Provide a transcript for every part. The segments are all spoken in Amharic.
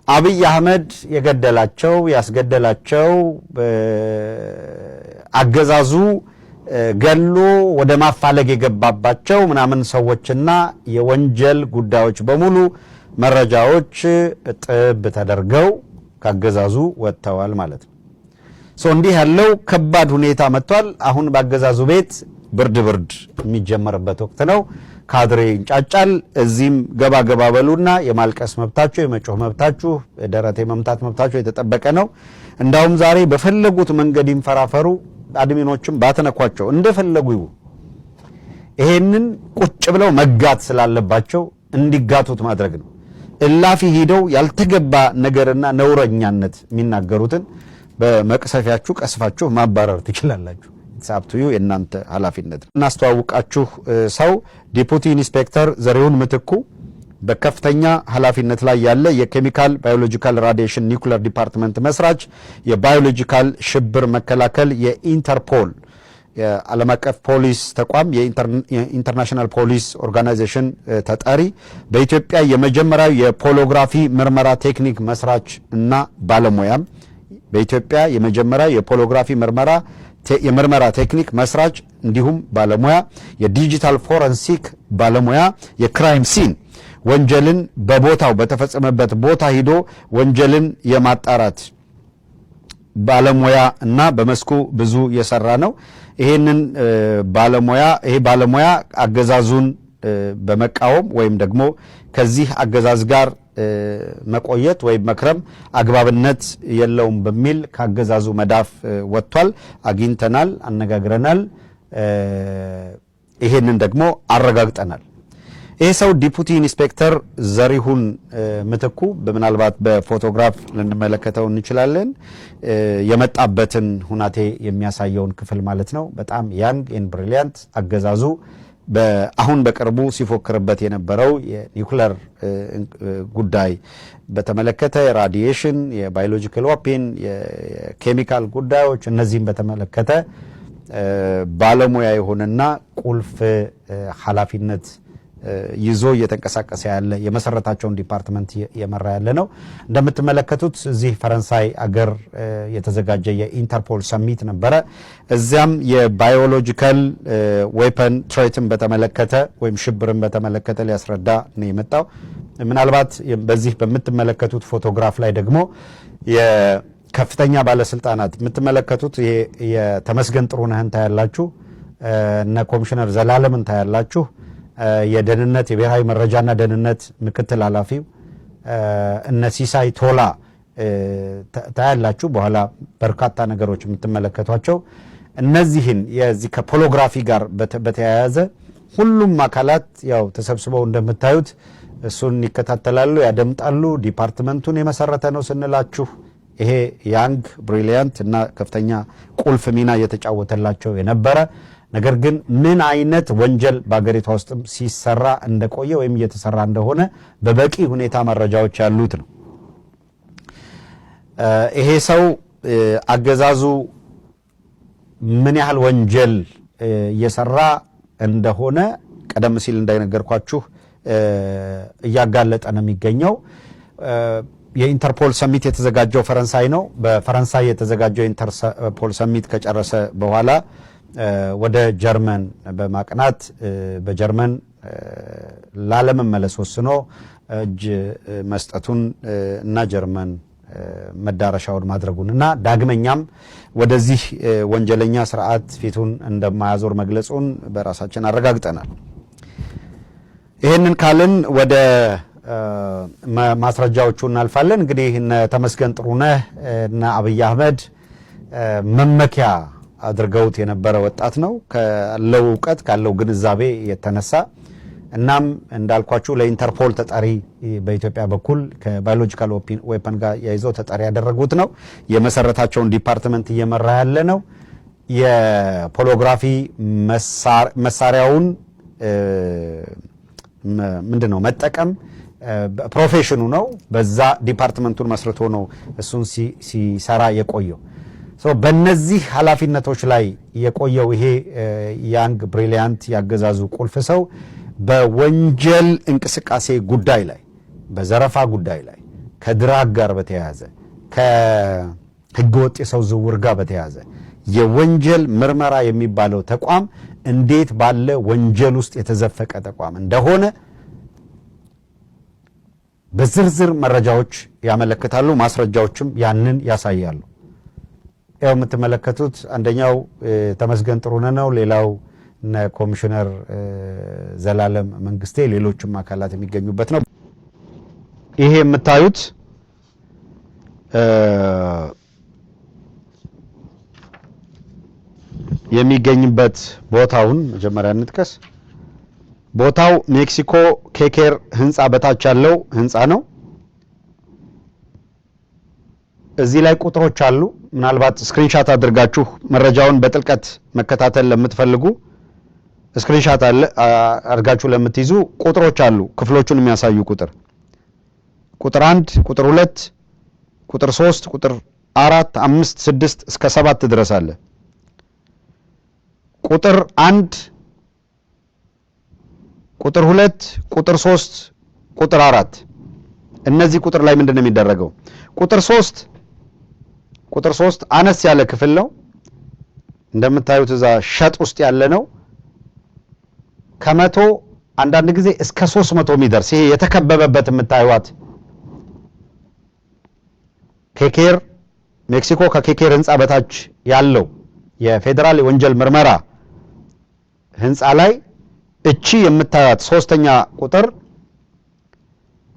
አብይ አህመድ የገደላቸው ያስገደላቸው አገዛዙ ገሎ ወደ ማፋለግ የገባባቸው ምናምን ሰዎችና የወንጀል ጉዳዮች በሙሉ መረጃዎች ጥብ ተደርገው ካገዛዙ ወጥተዋል ማለት ነው። እንዲህ ያለው ከባድ ሁኔታ መጥቷል። አሁን ባገዛዙ ቤት ብርድ የሚጀመርበት ወቅት ነው። ካድሬ እንጫጫል። እዚህም ገባ ገባ በሉና የማልቀስ መብታችሁ የመጮህ መብታችሁ ደረቴ መምታት መብታችሁ የተጠበቀ ነው። እንዳውም ዛሬ በፈለጉት መንገድ ይንፈራፈሩ አድሚኖችም ባተነኳቸው እንደፈለጉ ይው ይሄንን ቁጭ ብለው መጋት ስላለባቸው እንዲጋቱት ማድረግ ነው። እላፊ ሄደው ያልተገባ ነገርና ነውረኛነት የሚናገሩትን በመቅሰፊያችሁ ቀስፋችሁ ማባረር ትችላላችሁ። ሳብቱዩ የናንተ ኃላፊነት ነው። እናስተዋውቃችሁ ሰው ዲፑቲ ኢንስፔክተር ዘሪሁን ምትኩ በከፍተኛ ኃላፊነት ላይ ያለ የኬሚካል ባዮሎጂካል ራዲዬሽን ኒውክሌር ዲፓርትመንት መስራች የባዮሎጂካል ሽብር መከላከል የኢንተርፖል የዓለም አቀፍ ፖሊስ ተቋም የኢንተርናሽናል ፖሊስ ኦርጋናይዜሽን ተጠሪ በኢትዮጵያ የመጀመሪያው የፖሎግራፊ ምርመራ ቴክኒክ መስራች እና ባለሙያም በኢትዮጵያ የመጀመሪያው የፖሎግራፊ የምርመራ ቴክኒክ መስራች እንዲሁም ባለሙያ የዲጂታል ፎረንሲክ ባለሙያ የክራይም ሲን ወንጀልን በቦታው በተፈጸመበት ቦታ ሂዶ ወንጀልን የማጣራት ባለሙያ እና በመስኩ ብዙ የሰራ ነው። ይሄንን ባለሙያ አገዛዙን በመቃወም ወይም ደግሞ ከዚህ አገዛዝ ጋር መቆየት ወይም መክረም አግባብነት የለውም በሚል ካገዛዙ መዳፍ ወጥቷል። አግኝተናል፣ አነጋግረናል፣ ይሄንን ደግሞ አረጋግጠናል። ይሄ ሰው ዲፑቲ ኢንስፔክተር ዘሪሁን ምትኩ በምናልባት በፎቶግራፍ ልንመለከተው እንችላለን። የመጣበትን ሁናቴ የሚያሳየውን ክፍል ማለት ነው። በጣም ያንግ ኤንድ ብሪሊያንት አገዛዙ አሁን በቅርቡ ሲፎክርበት የነበረው የኒውክሌር ጉዳይ በተመለከተ የራዲዬሽን የባዮሎጂካል ዌፐን የኬሚካል ጉዳዮች እነዚህን በተመለከተ ባለሙያ የሆነና ቁልፍ ኃላፊነት ይዞ እየተንቀሳቀሰ ያለ የመሰረታቸውን ዲፓርትመንት የመራ ያለ ነው። እንደምትመለከቱት እዚህ ፈረንሳይ አገር የተዘጋጀ የኢንተርፖል ሰሚት ነበረ። እዚያም የባዮሎጂካል ዌፐን ትሬትን በተመለከተ ወይም ሽብርን በተመለከተ ሊያስረዳ ነው የመጣው። ምናልባት በዚህ በምትመለከቱት ፎቶግራፍ ላይ ደግሞ የከፍተኛ ባለስልጣናት የምትመለከቱት የተመስገን ጥሩነህን ታያላችሁ፣ እነ ኮሚሽነር ዘላለምን ታያላችሁ፣ የደህንነት የብሔራዊ መረጃና ደህንነት ምክትል ኃላፊው እነ ሲሳይ ቶላ ታያላችሁ። በኋላ በርካታ ነገሮች የምትመለከቷቸው እነዚህን የዚህ ከፖሎግራፊ ጋር በተያያዘ ሁሉም አካላት ያው ተሰብስበው እንደምታዩት እሱን ይከታተላሉ፣ ያደምጣሉ። ዲፓርትመንቱን የመሰረተ ነው ስንላችሁ ይሄ ያንግ ብሪሊያንት እና ከፍተኛ ቁልፍ ሚና የተጫወተላቸው የነበረ ነገር ግን ምን አይነት ወንጀል በአገሪቷ ውስጥም ሲሰራ እንደቆየ ወይም እየተሰራ እንደሆነ በበቂ ሁኔታ መረጃዎች ያሉት ነው። ይሄ ሰው አገዛዙ ምን ያህል ወንጀል እየሰራ እንደሆነ ቀደም ሲል እንዳይነገርኳችሁ እያጋለጠ ነው የሚገኘው። የኢንተርፖል ሰሚት የተዘጋጀው ፈረንሳይ ነው። በፈረንሳይ የተዘጋጀው ኢንተርፖል ሰሚት ከጨረሰ በኋላ ወደ ጀርመን በማቅናት በጀርመን ላለመመለስ ወስኖ እጅ መስጠቱን እና ጀርመን መዳረሻውን ማድረጉንና ዳግመኛም ወደዚህ ወንጀለኛ ስርዓት ፊቱን እንደማያዞር መግለጹን በራሳችን አረጋግጠናል። ይሄንን ካልን ወደ ማስረጃዎቹ እናልፋለን። እንግዲህ እነ ተመስገን ጥሩነህ እና አብይ አህመድ መመኪያ አድርገውት የነበረ ወጣት ነው ካለው ዕውቀት ካለው ግንዛቤ የተነሳ እናም እንዳልኳችሁ ለኢንተርፖል ተጠሪ በኢትዮጵያ በኩል ከባዮሎጂካል ዌፐን ጋር ያይዘው ተጠሪ ያደረጉት ነው። የመሰረታቸውን ዲፓርትመንት እየመራ ያለ ነው። የፖሎግራፊ መሳሪያውን ምንድነው መጠቀም ፕሮፌሽኑ ነው። በዛ ዲፓርትመንቱን መስርቶ ነው እሱን ሲሰራ የቆየው። በእነዚህ ኃላፊነቶች ላይ የቆየው ይሄ ያንግ ብሪሊያንት ያገዛዙ ቁልፍ ሰው በወንጀል እንቅስቃሴ ጉዳይ ላይ በዘረፋ ጉዳይ ላይ ከድራግ ጋር በተያያዘ ከህገወጥ የሰው ዝውውር ጋር በተያያዘ የወንጀል ምርመራ የሚባለው ተቋም እንዴት ባለ ወንጀል ውስጥ የተዘፈቀ ተቋም እንደሆነ በዝርዝር መረጃዎች ያመለክታሉ። ማስረጃዎችም ያንን ያሳያሉ። ያው የምትመለከቱት አንደኛው ተመስገን ጥሩነህ ነው። ሌላው ኮሚሽነር ዘላለም መንግስቴ፣ ሌሎችም አካላት የሚገኙበት ነው። ይሄ የምታዩት የሚገኝበት ቦታውን መጀመሪያ እንጥቀስ። ቦታው ሜክሲኮ ኬኬር ህንፃ በታች ያለው ህንፃ ነው። እዚህ ላይ ቁጥሮች አሉ። ምናልባት ስክሪንሻት አድርጋችሁ መረጃውን በጥልቀት መከታተል ለምትፈልጉ ስክሪንሻት አድርጋችሁ ለምትይዙ ቁጥሮች አሉ። ክፍሎቹን የሚያሳዩ ቁጥር 1፣ ቁጥር 2፣ ቁጥር 3፣ ቁጥር 4፣ 5፣ 6 እስከ 7 ድረስ አለ። ቁጥር 1፣ ቁጥር 2፣ ቁጥር 3፣ ቁጥር 4 እነዚህ ቁጥር ላይ ምንድነው የሚደረገው? ቁጥር 3 አነስ ያለ ክፍል ነው። እንደምታዩት እዛ ሸጥ ውስጥ ያለ ነው። ከመቶ አንዳንድ ጊዜ እስከ 300 የሚደርስ ይሄ የተከበበበት የምታዩት ኬኬር ሜክሲኮ ከኬኬር ህንፃ በታች ያለው የፌዴራል የወንጀል ምርመራ ህንፃ ላይ እቺ የምታዩት ሶስተኛ ቁጥር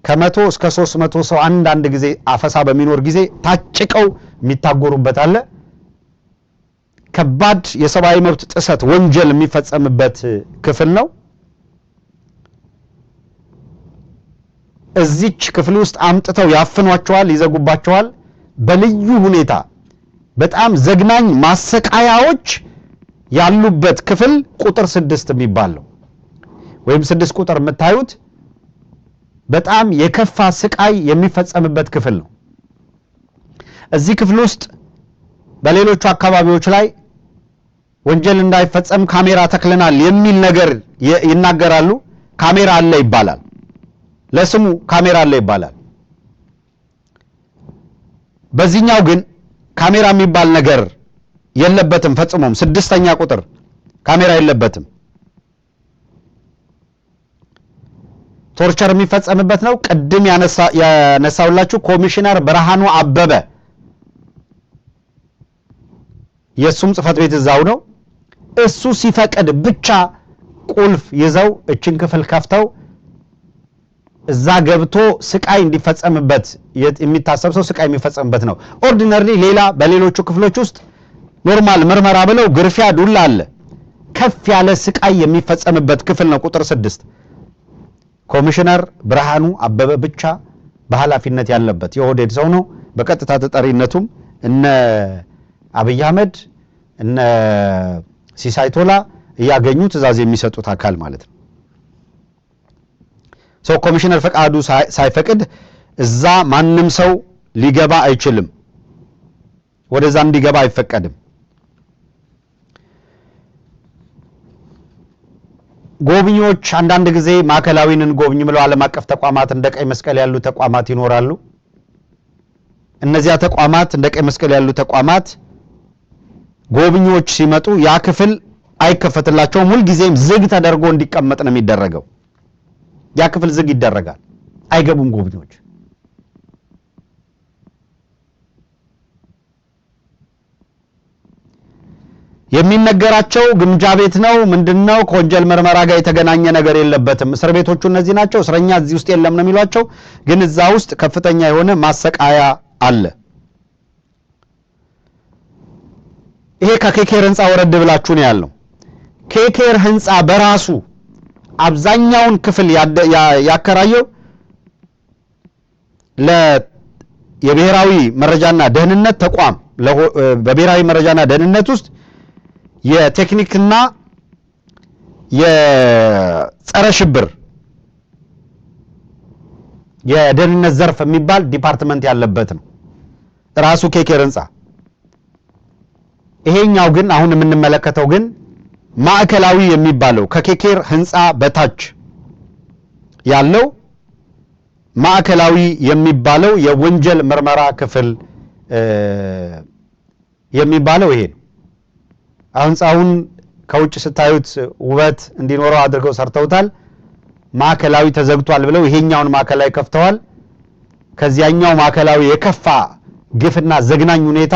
ከመቶ እስከ 300 ሰው አንዳንድ ጊዜ አፈሳ በሚኖር ጊዜ ታጭቀው የሚታጎሩበት አለ። ከባድ የሰብአዊ መብት ጥሰት ወንጀል የሚፈጸምበት ክፍል ነው። እዚች ክፍል ውስጥ አምጥተው ያፍኗቸዋል፣ ይዘጉባቸዋል። በልዩ ሁኔታ በጣም ዘግናኝ ማሰቃያዎች ያሉበት ክፍል ቁጥር 6 የሚባለው ወይም 6 ቁጥር የምታዩት በጣም የከፋ ስቃይ የሚፈጸምበት ክፍል ነው። እዚህ ክፍል ውስጥ በሌሎቹ አካባቢዎች ላይ ወንጀል እንዳይፈጸም ካሜራ ተክለናል የሚል ነገር ይናገራሉ። ካሜራ አለ ይባላል። ለስሙ ካሜራ አለ ይባላል። በዚህኛው ግን ካሜራ የሚባል ነገር የለበትም ፈጽሞም። 6ኛ ቁጥር ካሜራ የለበትም። ቶርቸር የሚፈጸምበት ነው። ቅድም ያነሳውላችሁ ኮሚሽነር ብርሃኑ አበበ የሱም ጽፈት ቤት እዛው ነው። እሱ ሲፈቅድ ብቻ ቁልፍ ይዘው እችን ክፍል ከፍተው እዛ ገብቶ ስቃይ እንዲፈጸምበት የሚታሰብ ሰው ስቃይ የሚፈጸምበት ነው። ኦርዲነሪ ሌላ በሌሎቹ ክፍሎች ውስጥ ኖርማል ምርመራ ብለው ግርፊያ፣ ዱላ አለ። ከፍ ያለ ስቃይ የሚፈጸምበት ክፍል ነው ቁጥር 6። ኮሚሽነር ብርሃኑ አበበ ብቻ በኃላፊነት ያለበት የኦህዴድ ሰው ነው። በቀጥታ ተጠሪነቱም እነ አብይ አህመድ እነ ሲሳይ ቶላ እያገኙ ትዕዛዝ የሚሰጡት አካል ማለት ነው። ሰው ኮሚሽነር ፈቃዱ ሳይፈቅድ እዛ ማንም ሰው ሊገባ አይችልም። ወደዛ እንዲገባ አይፈቀድም። ጎብኚዎች አንዳንድ ጊዜ ማዕከላዊንን ጎብኝ ብለው ዓለም አቀፍ ተቋማት እንደ ቀይ መስቀል ያሉ ተቋማት ይኖራሉ። እነዚያ ተቋማት እንደ ቀይ መስቀል ያሉ ተቋማት ጎብኚዎች ሲመጡ ያ ክፍል አይከፈትላቸውም። ሁልጊዜም ዝግ ተደርጎ እንዲቀመጥ ነው የሚደረገው። ያ ክፍል ዝግ ይደረጋል። አይገቡም ጎብኚዎች። የሚነገራቸው ግምጃ ቤት ነው ምንድነው ከወንጀል ምርመራ ጋር የተገናኘ ነገር የለበትም። እስር ቤቶቹ እነዚህ ናቸው፣ እስረኛ እዚህ ውስጥ የለም ነው የሚሏቸው። ግን እዛ ውስጥ ከፍተኛ የሆነ ማሰቃያ አለ። ይሄ ከኬኬር ህንፃ ወረድ ብላችሁ ነው ያለው። ኬኬር ህንፃ በራሱ አብዛኛውን ክፍል ያከራየው የብሔራዊ መረጃና ደህንነት ተቋም በብሔራዊ መረጃና ደህንነት ውስጥ የቴክኒክና የጸረ ሽብር የደህንነት ዘርፍ የሚባል ዲፓርትመንት ያለበት ነው ራሱ ኬኬር ህንፃ። ይሄኛው ግን አሁን የምንመለከተው ግን ማዕከላዊ የሚባለው ከኬኬር ህንፃ በታች ያለው ማዕከላዊ የሚባለው የወንጀል ምርመራ ክፍል የሚባለው ይሄ ነው። ህንጻውን ከውጭ ስታዩት ውበት እንዲኖረው አድርገው ሰርተውታል። ማዕከላዊ ተዘግቷል ብለው ይሄኛውን ማዕከላዊ ከፍተዋል። ከዚያኛው ማዕከላዊ የከፋ ግፍና ዘግናኝ ሁኔታ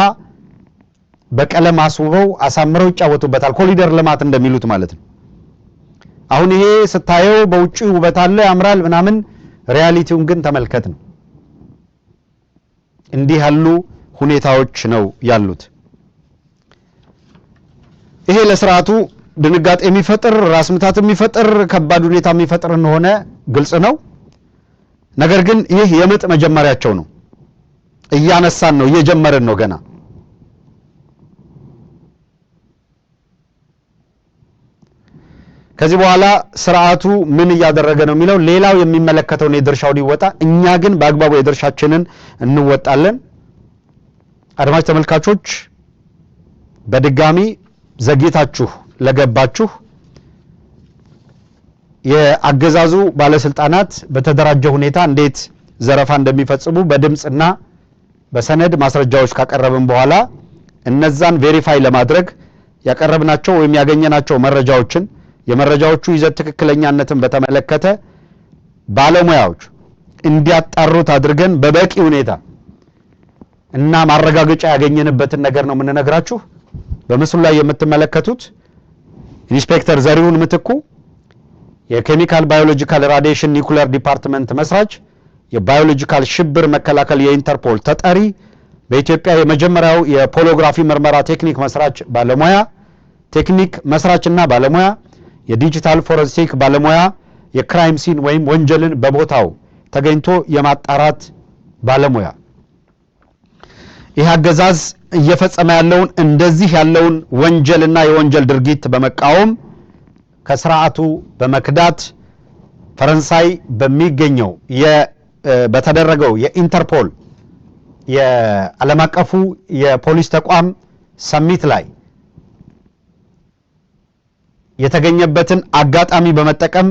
በቀለም አስውበው አሳምረው ይጫወቱበታል። ኮሪደር ልማት እንደሚሉት ማለት ነው። አሁን ይሄ ስታየው በውጪ ውበት አለ ያምራል ምናምን፣ ሪያሊቲውን ግን ተመልከት ነው። እንዲህ ያሉ ሁኔታዎች ነው ያሉት። ይሄ ለስርዓቱ ድንጋጤ የሚፈጥር ራስ ምታት የሚፈጥር ከባድ ሁኔታ የሚፈጥር እንደሆነ ግልጽ ነው። ነገር ግን ይህ የምጥ መጀመሪያቸው ነው። እያነሳን ነው፣ እየጀመርን ነው ገና። ከዚህ በኋላ ስርዓቱ ምን እያደረገ ነው የሚለው ሌላው የሚመለከተው ነው የድርሻውን ይወጣ። እኛ ግን በአግባቡ የድርሻችንን እንወጣለን። አድማጭ ተመልካቾች በድጋሚ ዘግይታችሁ ለገባችሁ የአገዛዙ ባለስልጣናት በተደራጀ ሁኔታ እንዴት ዘረፋ እንደሚፈጽሙ በድምጽና በሰነድ ማስረጃዎች ካቀረብን በኋላ እነዛን ቬሪፋይ ለማድረግ ያቀረብናቸው ወይም ያገኘናቸው መረጃዎችን የመረጃዎቹ ይዘት ትክክለኛነትን በተመለከተ ባለሙያዎች እንዲያጣሩት አድርገን በበቂ ሁኔታ እና ማረጋገጫ ያገኘንበትን ነገር ነው የምንነግራችሁ። በምስሉ ላይ የምትመለከቱት ኢንስፔክተር ዘሪሁን ምትኩ የኬሚካል ባዮሎጂካል ራዲዬሽን ኒውክሊየር ዲፓርትመንት መስራች፣ የባዮሎጂካል ሽብር መከላከል የኢንተርፖል ተጠሪ፣ በኢትዮጵያ የመጀመሪያው የፖሎግራፊ ምርመራ ቴክኒክ መስራች ባለሙያ፣ ቴክኒክ መስራችና ባለሙያ፣ የዲጂታል ፎረንሲክ ባለሙያ፣ የክራይም ሲን ወይም ወንጀልን በቦታው ተገኝቶ የማጣራት ባለሙያ። ይህ አገዛዝ እየፈጸመ ያለውን እንደዚህ ያለውን ወንጀልና የወንጀል ድርጊት በመቃወም ከስርዓቱ በመክዳት ፈረንሳይ በሚገኘው በተደረገው የኢንተርፖል የዓለም አቀፉ የፖሊስ ተቋም ሰሚት ላይ የተገኘበትን አጋጣሚ በመጠቀም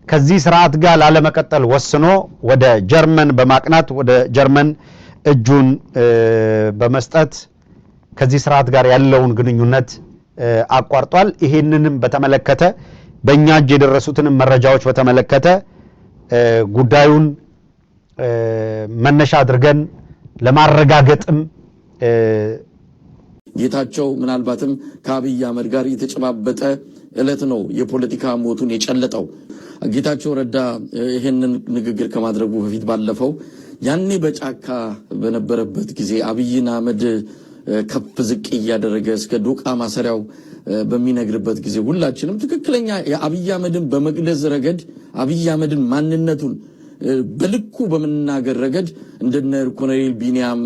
ከዚህ ስርዓት ጋር ላለመቀጠል ወስኖ ወደ ጀርመን በማቅናት ወደ ጀርመን እጁን በመስጠት ከዚህ ስርዓት ጋር ያለውን ግንኙነት አቋርጧል። ይሄንንም በተመለከተ በእኛ እጅ የደረሱትንም መረጃዎች በተመለከተ ጉዳዩን መነሻ አድርገን ለማረጋገጥም ጌታቸው ምናልባትም ከአብይ አህመድ ጋር የተጨባበጠ እለት ነው የፖለቲካ ሞቱን የጨለጠው። ጌታቸው ረዳ ይሄንን ንግግር ከማድረጉ በፊት ባለፈው ያኔ በጫካ በነበረበት ጊዜ አብይን አህመድ ከፍ ዝቅ እያደረገ እስከ ዶቃ ማሰሪያው በሚነግርበት ጊዜ ሁላችንም ትክክለኛ የአብይ አህመድን በመግለጽ ረገድ አብይ አህመድን ማንነቱን በልኩ በመናገር ረገድ እንደነ ኮሎኔል ቢኒያም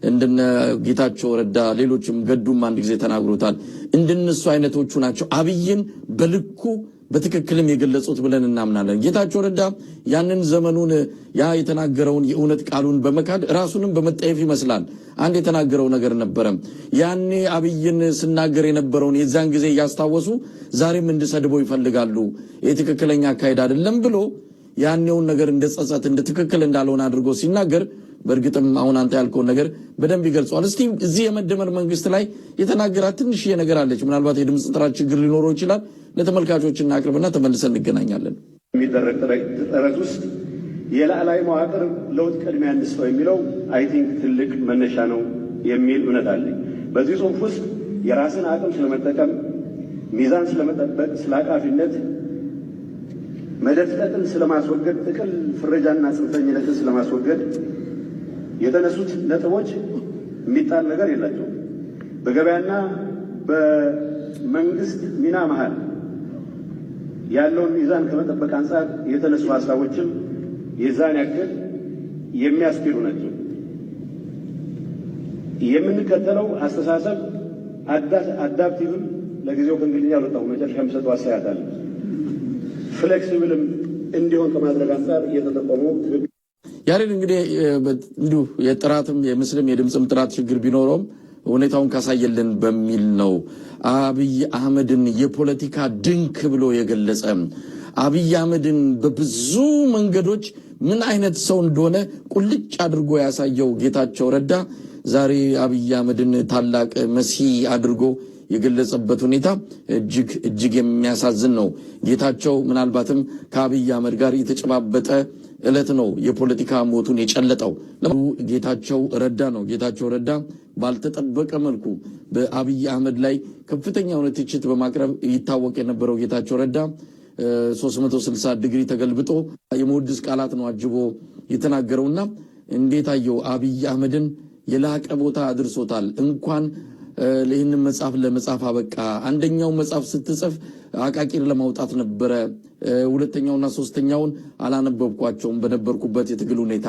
እንደነ ጌታቸው ረዳ ሌሎችም ገዱም አንድ ጊዜ ተናግሮታል። እንደነሱ አይነቶቹ ናቸው አብይን በልኩ በትክክልም የገለጹት ብለን እናምናለን። ጌታቸው ረዳ ያንን ዘመኑን ያ የተናገረውን የእውነት ቃሉን በመካድ ራሱንም በመጠየፍ ይመስላል አንድ የተናገረው ነገር ነበረ። ያኔ አብይን ስናገር የነበረውን የዛን ጊዜ ያስታወሱ ዛሬም እንድሰድበው ይፈልጋሉ። የትክክለኛ አካሄድ አይደለም ብሎ ያኔውን ነገር እንደጸጸት እንደትክክል እንዳልሆነ አድርጎ ሲናገር በእርግጥም አሁን አንተ ያልከውን ነገር በደንብ ይገልጿል። እስቲ እዚህ የመደመር መንግስት ላይ የተናገራት ትንሽዬ ነገር አለች። ምናልባት የድምጽ ጥራት ችግር ሊኖረው ይችላል። ለተመልካቾች እናቅርብና ተመልሰን እንገናኛለን። የሚደረግ ጥረት ውስጥ የላዕላይ መዋቅር ለውጥ ቅድሚያ እንስጠው የሚለው አይ ቲንክ ትልቅ መነሻ ነው የሚል እምነት አለኝ። በዚህ ጽሁፍ ውስጥ የራስን አቅም ስለመጠቀም፣ ሚዛን ስለመጠበቅ፣ ስላቃፊነት፣ መደፍጠጥን ስለማስወገድ፣ ጥቅል ፍረጃና ጽንፈኝነትን ስለማስወገድ የተነሱት ነጥቦች የሚጣል ነገር የላቸው። በገበያና በመንግስት ሚና መሃል ያለውን ሚዛን ከመጠበቅ አንጻር የተነሱ ሀሳቦችም የዛን ያክል የሚያስኬዱ ናቸው። የምንከተለው አስተሳሰብ አዳፕቲቭም ለጊዜው ከእንግሊዝኛ አልወጣሁም፣ መጨረሻ የምሰጠው አስተያየት አለ። ፍሌክሲብልም እንዲሆን ከማድረግ አንጻር እየተጠቆመው ያሬድ እንግዲህ እንዲሁ የጥራትም የምስልም የድምጽም ጥራት ችግር ቢኖረውም ሁኔታውን ካሳየልን በሚል ነው አብይ አህመድን የፖለቲካ ድንክ ብሎ የገለጸ። አብይ አህመድን በብዙ መንገዶች ምን አይነት ሰው እንደሆነ ቁልጭ አድርጎ ያሳየው ጌታቸው ረዳ ዛሬ አብይ አህመድን ታላቅ መሲህ አድርጎ የገለጸበት ሁኔታ እጅግ የሚያሳዝን ነው። ጌታቸው ምናልባትም ከአብይ አህመድ ጋር የተጨባበጠ ዕለት ነው የፖለቲካ ሞቱን የጨለጠው ጌታቸው ረዳ ነው። ጌታቸው ረዳ ባልተጠበቀ መልኩ በአብይ አህመድ ላይ ከፍተኛ የሆነ ትችት በማቅረብ ይታወቅ የነበረው ጌታቸው ረዳ 360 ዲግሪ ተገልብጦ የመወድስ ቃላት ነው አጅቦ የተናገረውና እንዴት አየው አብይ አህመድን የላቀ ቦታ አድርሶታል። እንኳን ለይህንን መጽሐፍ ለመጻፍ አበቃ። አንደኛው መጽሐፍ ስትጽፍ አቃቂር ለማውጣት ነበረ፣ ሁለተኛውና ሶስተኛውን አላነበብኳቸውም በነበርኩበት የትግል ሁኔታ።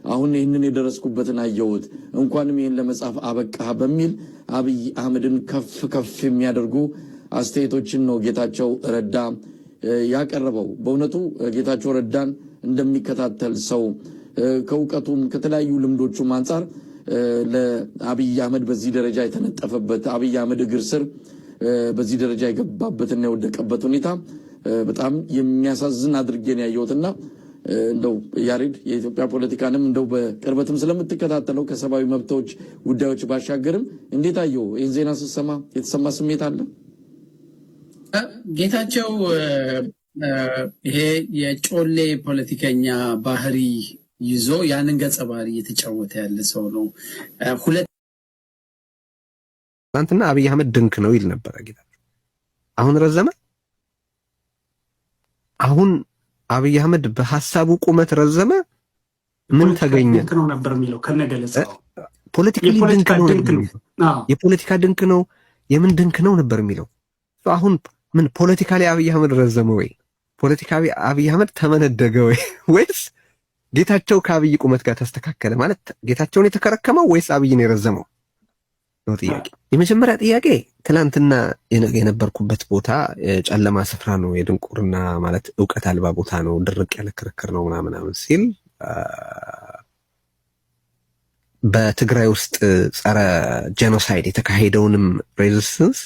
አሁን ይህንን የደረስኩበትን አየሁት፣ እንኳንም ይህን ለመጻፍ አበቃ በሚል አብይ አህመድን ከፍ የሚያደርጉ አስተያየቶችን ነው ጌታቸው ረዳ ያቀረበው። በእውነቱ ጌታቸው ረዳን እንደሚከታተል ሰው ከእውቀቱም ከተለያዩ ልምዶቹም አንጻር ለአብይ አህመድ በዚህ ደረጃ የተነጠፈበት አብይ አህመድ እግር ስር በዚህ ደረጃ የገባበትና የወደቀበት ሁኔታ በጣም የሚያሳዝን አድርጌን ያየሁትና እንደው ያሬድ የኢትዮጵያ ፖለቲካንም እንደው በቅርበትም ስለምትከታተለው ከሰብአዊ መብቶች ጉዳዮች ባሻገርም እንዴት አየው? ይህን ዜና ስትሰማ የተሰማ ስሜት አለ? ጌታቸው ይሄ የጮሌ ፖለቲከኛ ባህሪ ይዞ ያንን ገጸ ባህሪ እየተጫወተ ያለ ሰው ነው። ትናንትና አብይ አህመድ ድንክ ነው ይል ነበር ጌታቸው። አሁን ረዘመ። አሁን አብይ አህመድ በሐሳቡ ቁመት ረዘመ። ምን ተገኘ? ድንክ ነው ነበር የሚለው ከነገለጸው ፖለቲካሊ ድንክ ነው። የፖለቲካ ድንክ ነው። የምን ድንክ ነው ነበር የሚለው። አሁን ምን ፖለቲካሊ አብይ አህመድ ረዘመ ወይ? ፖለቲካዊ አብይ አህመድ ተመነደገ ወይ? ወይስ ጌታቸው ከአብይ ቁመት ጋር ተስተካከለ? ማለት ጌታቸውን የተከረከመው ወይስ አብይን የረዘመው ነው ጥያቄ። የመጀመሪያ ጥያቄ ትላንትና የነበርኩበት ቦታ ጨለማ ስፍራ ነው፣ የድንቁርና ማለት ዕውቀት አልባ ቦታ ነው፣ ድርቅ ያለ ክርክር ነው ምናምን ሲል በትግራይ ውስጥ ጸረ ጄኖሳይድ የተካሄደውንም ሬዚስተንስ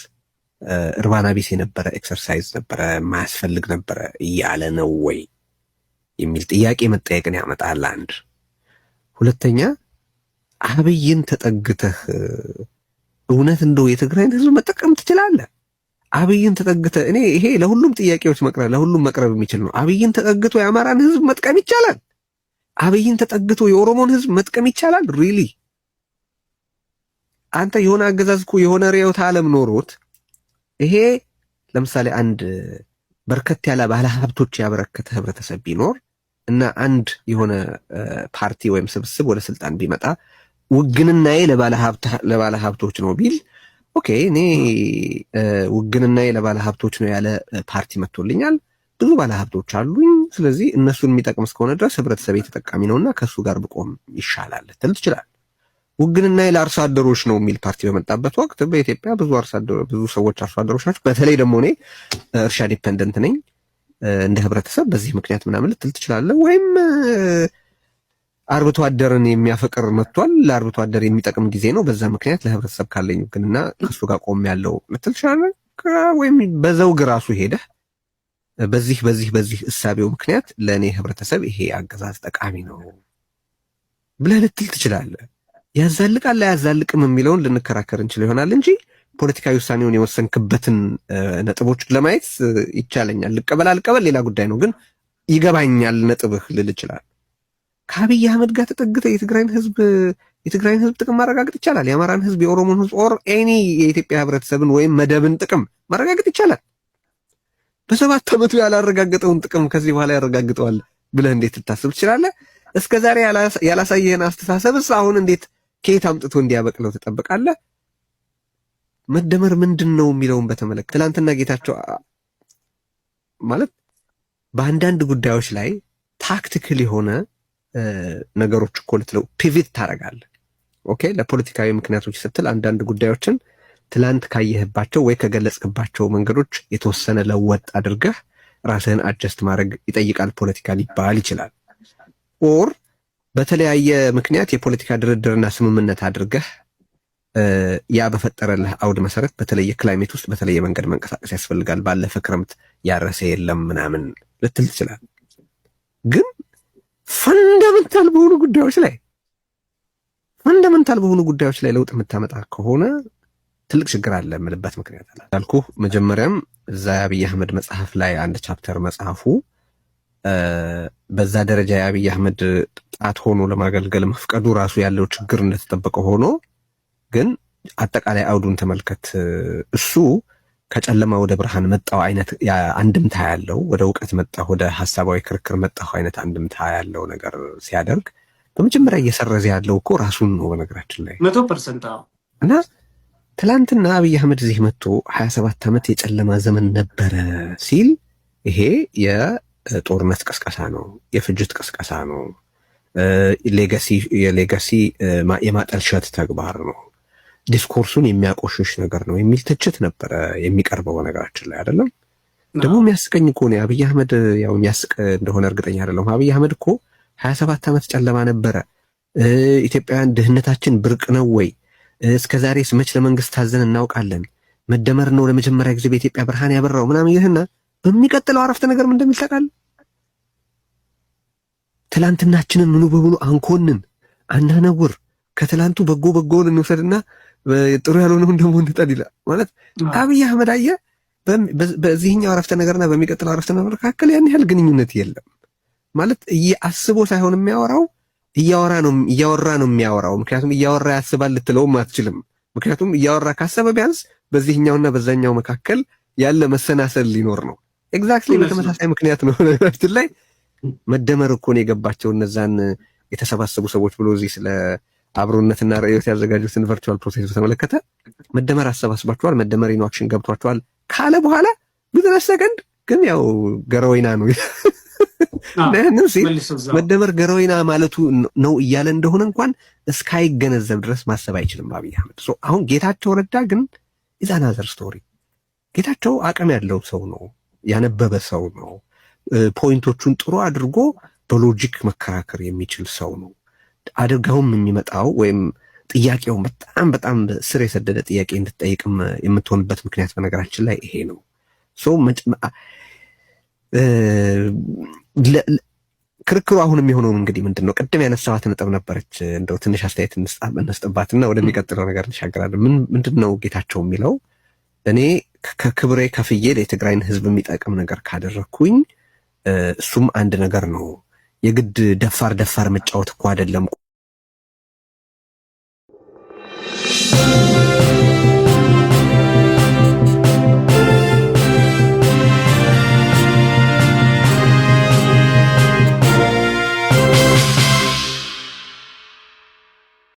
እርባና ቢስ የነበረ ኤክሰርሳይዝ ነበረ፣ ማያስፈልግ ነበረ እያለ ነው ወይ የሚል ጥያቄ መጠየቅን ያመጣል። አንድ ሁለተኛ አብይን ተጠግተህ እውነት እንደው የትግራይን ህዝብ መጠቀም ትችላለህ? አብይን ተጠግተህ እኔ ይሄ ለሁሉም ጥያቄዎች ለሁሉም መቅረብ የሚችል ነው። አብይን ተጠግቶ የአማራን ህዝብ መጥቀም ይቻላል? አብይን ተጠግቶ የኦሮሞን ህዝብ መጥቀም ይቻላል? ሪሊ አንተ የሆነ አገዛዝ እኮ የሆነ ርዕዮተ ዓለም ኖሮት ይሄ ለምሳሌ አንድ በርከት ያለ ባለ ሀብቶች ያበረከተ ህብረተሰብ ቢኖር እና አንድ የሆነ ፓርቲ ወይም ስብስብ ወደ ስልጣን ቢመጣ ውግንናዬ ለባለ ሀብቶች ነው ቢል ኦኬ፣ እኔ ውግንናዬ ለባለ ሀብቶች ነው ያለ ፓርቲ መጥቶልኛል፣ ብዙ ባለ ሀብቶች አሉኝ፣ ስለዚህ እነሱን የሚጠቅም እስከሆነ ድረስ ህብረተሰብ ተጠቃሚ ነውና ከሱ ጋር ብቆም ይሻላል ትል ትችላል። ውግንናዬ ለአርሶ አደሮች ነው የሚል ፓርቲ በመጣበት ወቅት በኢትዮጵያ ብዙ ሰዎች አርሶ አደሮች ናቸው። በተለይ ደግሞ እኔ እርሻ ዲፔንደንት ነኝ እንደ ህብረተሰብ፣ በዚህ ምክንያት ምናምን ልትል ትችላለህ። ወይም አርብቶ አደርን የሚያፈቅር መጥቷል፣ ለአርብቶ አደር የሚጠቅም ጊዜ ነው፣ በዛ ምክንያት ለህብረተሰብ ካለኝ ውግንና ከሱ ጋር ቆም ያለው ልትል ትችላለህ። ወይም በዘውግ ራሱ ሄደህ በዚህ እሳቤው ምክንያት ለእኔ ህብረተሰብ ይሄ አገዛዝ ጠቃሚ ነው ብለህ ልትል ትችላለህ። ያዛልቃል አያዛልቅም የሚለውን ልንከራከር እንችል ይሆናል እንጂ ፖለቲካዊ ውሳኔውን የወሰንክበትን ነጥቦች ለማየት ይቻለኛል። ልቀበል አልቀበል ሌላ ጉዳይ ነው፣ ግን ይገባኛል ነጥብህ ልል ይችላል። ከአብይ አህመድ ጋር ተጠግተህ የትግራይን ህዝብ ጥቅም ማረጋገጥ ይቻላል። የአማራን ህዝብ፣ የኦሮሞን ህዝብ ኦር ኤኒ የኢትዮጵያ ህብረተሰብን ወይም መደብን ጥቅም ማረጋገጥ ይቻላል። በ7 ዓመቱ ያላረጋገጠውን ጥቅም ከዚህ በኋላ ያረጋግጠዋል ብለህ እንዴት ልታስብ ትችላለህ? እስከ ዛሬ ያላሳየህን አስተሳሰብስ አሁን እንዴት ከየት አምጥቶ እንዲያበቅለው ትጠብቃለህ? መደመር ምንድን ነው የሚለውን በተመለከተ ትላንትና ጌታቸው ማለት በአንዳንድ ጉዳዮች ላይ ታክቲካል የሆነ ነገሮች እኮ ልትለው ፒቪት ታደርጋለህ። ኦኬ፣ ለፖለቲካዊ ምክንያቶች ስትል አንዳንድ ጉዳዮችን ትላንት ካየህባቸው ወይ ከገለጽክባቸው መንገዶች የተወሰነ ለወጥ አድርገህ ራስህን አጀስት ማድረግ ይጠይቃል። ፖለቲካ ሊባል ይችላል። ኦር በተለያየ ምክንያት የፖለቲካ ድርድርና ስምምነት አድርገህ ያ በፈጠረልህ አውድ መሰረት በተለየ ክላይሜት ውስጥ በተለየ መንገድ መንቀሳቀስ ያስፈልጋል። ባለፈ ክረምት ያረሰ የለም ምናምን ልትል ትችላል። ግን ፈንዳመንታል በሆኑ ጉዳዮች ላይ ለውጥ የምታመጣ ከሆነ ትልቅ ችግር አለ የምልበት ምክንያት አለ። ያልኩህ መጀመሪያም እዛ የአብይ አህመድ መጽሐፍ ላይ አንድ ቻፕተር መጽሐፉ በዛ ደረጃ የአብይ አህመድ ጣት ሆኖ ለማገልገል መፍቀዱ ራሱ ያለው ችግር እንደተጠበቀ ሆኖ ግን አጠቃላይ አውዱን ተመልከት። እሱ ከጨለማ ወደ ብርሃን መጣው አይነት አንድምታ ያለው፣ ወደ እውቀት መጣው፣ ወደ ሐሳባዊ ክርክር መጣው አይነት አንድምታ ያለው ነገር ሲያደርግ በመጀመሪያ እየሰረዘ ያለው እኮ ራሱን ነው። በነገራችን ላይ 100% እና ትላንትና አብይ አህመድ እዚህ መጥቶ 27 ዓመት የጨለማ ዘመን ነበረ ሲል ይሄ የጦርነት ቅስቀሳ ነው፣ የፍጅት ቅስቀሳ ነው፣ የሌጋሲ የማጠልሸት ተግባር ነው፣ ዲስኮርሱን የሚያቆሽሽ ነገር ነው የሚል ትችት ነበረ የሚቀርበው። ነገራችን ላይ አይደለም ደግሞ የሚያስቀኝ እኮ ነው። አብይ አህመድ ያው የሚያስቅ እንደሆነ እርግጠኛ አይደለም። አብይ አህመድ እኮ 27 ዓመት ጨለማ ነበረ፣ ኢትዮጵያውያን ድህነታችን ብርቅ ነው ወይ? እስከ ዛሬ መች ለመንግስት ታዘን እናውቃለን? መደመር ነው ለመጀመሪያ ጊዜ በኢትዮጵያ ብርሃን ያበራው ምናምን ይህና በሚቀጥለው አረፍተ ነገር ምን እንደሚል ታውቃለህ? ትላንትናችንን ምኑ በሙሉ አንኮንን፣ አናነውር፣ ከትላንቱ በጎውን እንውሰድና ጥሩ ያልሆነውን ደግሞ እንጠል ይላል። ማለት አብይ አህመድ አየህ በዚህኛው አረፍተ ነገርና በሚቀጥለው አረፍተ ነገር መካከል ያን ያህል ግንኙነት የለም። ማለት አስቦ ሳይሆን የሚያወራው እያወራ ነው የሚያወራው። ምክንያቱም እያወራ ያስባል ልትለውም አትችልም። ምክንያቱም እያወራ ካሰበ ቢያንስ በዚህኛውና በዛኛው መካከል ያለ መሰናሰል ሊኖር ነው። ኤግዛክትሊ በተመሳሳይ ምክንያት ነው። ነገራችን ላይ መደመር እኮ ነው የገባቸው እነዛን የተሰባሰቡ ሰዎች ብሎ እዚህ ስለ አብሮነትና ርዕዮት ያዘጋጁትን ቨርቹዋል ፕሮሴስ በተመለከተ መደመር አሰባስባቸዋል፣ መደመር ኢኖአክሽን ገብቷቸዋል ካለ በኋላ ብዙ ሰከንድ ግን ያው ገረወይና ነው ለምን ሲል መደመር ገረወይና ማለቱ ነው እያለ እንደሆነ እንኳን እስካይገነዘብ ድረስ ማሰብ አይችልም አብይ አህመድ። አሁን ጌታቸው ረዳ ግን ኢዛናዘር ስቶሪ። ጌታቸው አቅም ያለው ሰው ነው፣ ያነበበ ሰው ነው፣ ፖይንቶቹን ጥሩ አድርጎ በሎጂክ መከራከር የሚችል ሰው ነው። አደጋውም የሚመጣው ወይም ጥያቄው በጣም ስር የሰደደ ጥያቄ እንድትጠይቅም የምትሆንበት ምክንያት በነገራችን ላይ ይሄ ነው። ክርክሩ አሁን የሚሆነው እንግዲህ ምንድን ነው? ቅድም ያነሳኋት ነጥብ ነበረች። እንደው ትንሽ አስተያየት እንስጥባትና ወደሚቀጥለው ነገር እንሻገራለን። ምንድን ነው ጌታቸው የሚለው? እኔ ከክብሬ ከፍዬ የትግራይን ህዝብ የሚጠቅም ነገር ካደረግኩኝ እሱም አንድ ነገር ነው። የግድ ደፋር መጫወት እኮ አይደለም።